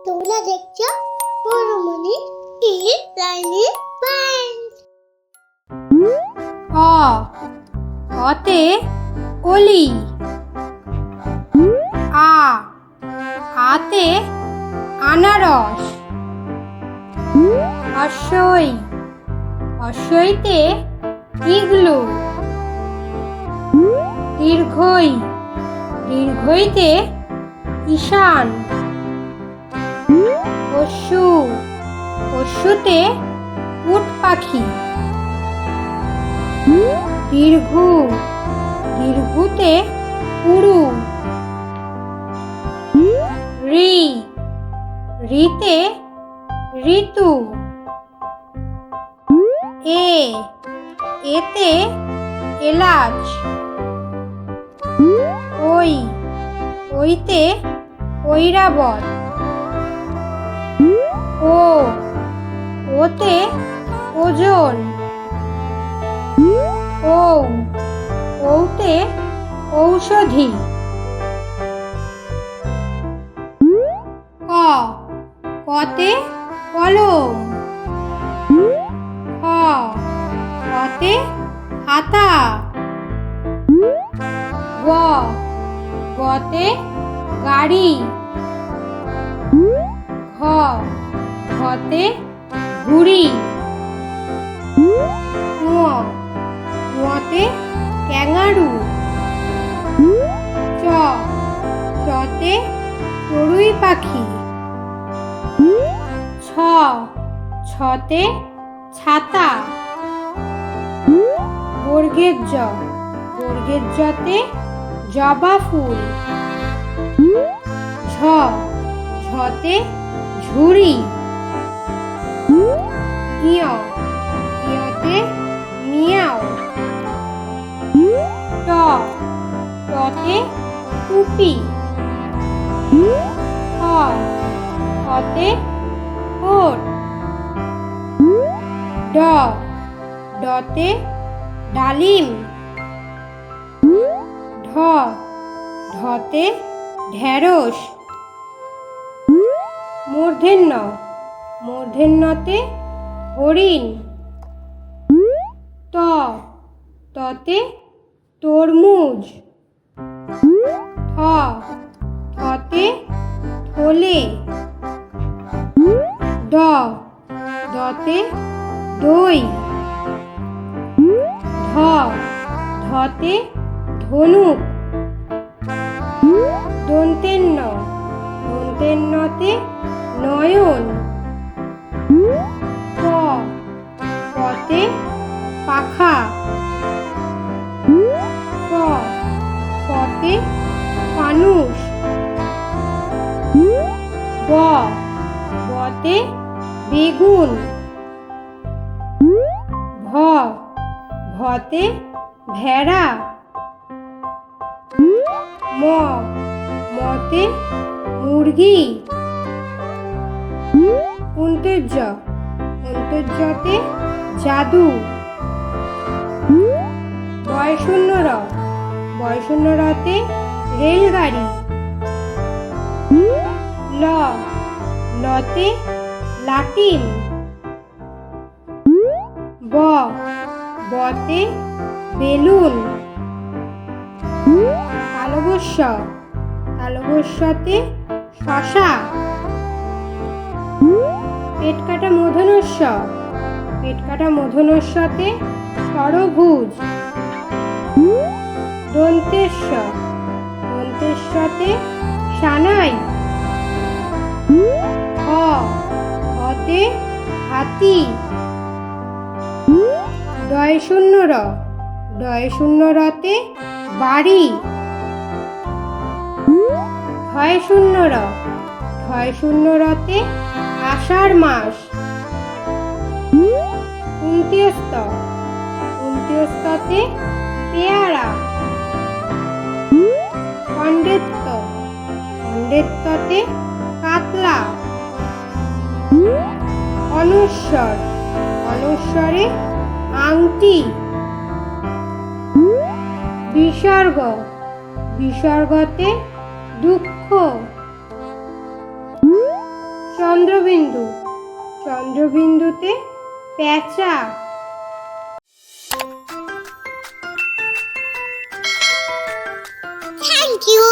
তোমরা দেখছো পৌরমণি kid লাইনি point. অ অতে অলি। আতে আনারস। অশ্বই অশ্বইতে ইগলু। দীর্ঘই দীর্ঘইতে ঈশান। পশু পশুতে উট পাখি। দীর্ঘু দীর্ঘুতে উড়ু। রি রিতে ঋতু। এতে এলাচ। ওইতে ঐরাবত। ওতে ওজন। ওতে ঔষধি। কতে কলম। খতে খাতা। গতে গাড়ি। ঘতে ঘুড়ি। ঙতে ক্যাঙারু। চতে চড়ুই পাখি। ছতে ছাতা। বর্গের বর্গের জতে জবা ফুল। ঝতে ঝুড়ি। ইয়তে মিয়াও। টতে টুপি। হতে ঠোঁট। ডতে ডালিম। ঢতে ঢেঁড়স। মূর্ধন্য মূর্ধন্যতে হরিণ। ততে তরমুজ। থতে থলে। দতে দই। ধতে ধনুক। দন্তেন্ন দন্তেন্নতে নয়ন। পতে পাখা। পতে ফানুস। বতে বেগুন। ভতে ভেড়া। মতে মুরগি। অন্তর্যতে জাদু। বয়শূন্য রতে রেলগাড়ি। লতে লাটিম। বতে বেলুন। তালবস্যতে শশা। পেটকাটা মূর্ধন্যতে ষড়ভুজ। দন্তেশ্বতে সানাই। হতে হাতি। ডয়শূন্য রতে বাড়ি। ক্ষয়শূন্য রতে আষাঢ় মাস। উনত্রিশতে পেয়ারা। খণ্ডেত্বতে কাতলা। অনুস্বরে আংটি। বিসর্গতে দুঃখ। চন্দ্রবিন্দু, চন্দ্রবিন্দুতে পেঁচা। Thank you.